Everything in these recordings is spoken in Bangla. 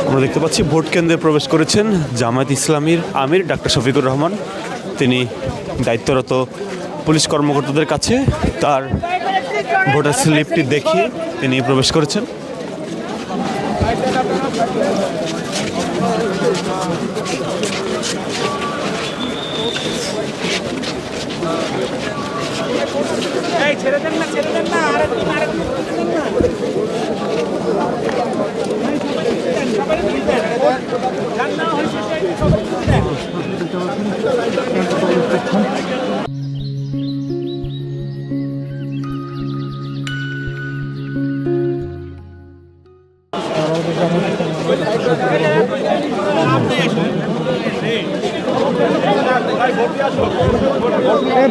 আমরা দেখতে পাচ্ছি ভোট কেন্দ্রে প্রবেশ করেছেন জামায়াত ইসলামীর আমির ডাক্তার শফিকুর রহমান। তিনি দায়িত্বরত পুলিশ কর্মকর্তাদের কাছে তার ভোটার স্লিপটি দেখিয়ে তিনি প্রবেশ করেছেন।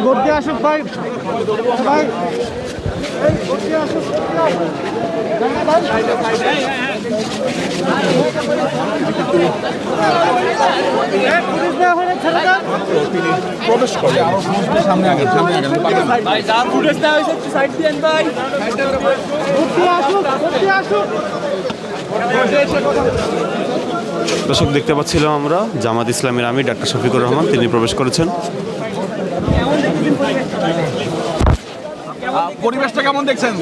ভোট দিয়ে আসুক ভাই, ভাই ভোট দিয়ে আসুক। প্রবেশ করে সামনে আগে ভাই যা ফুটেজ দেওয়া হয়েছে একটু সাইড দিয়েন ভাই। ভোট দিয়ে আসুক, ভোট দিয়ে আসুক। দর্শক, দেখতে পাচ্ছিলাম আমরা জামাত ইসলামীর আমির ডাক্তার শফিকুর রহমান, তিনি প্রবেশ করেছেন। পরিবেশটা কেমন দেখছেন?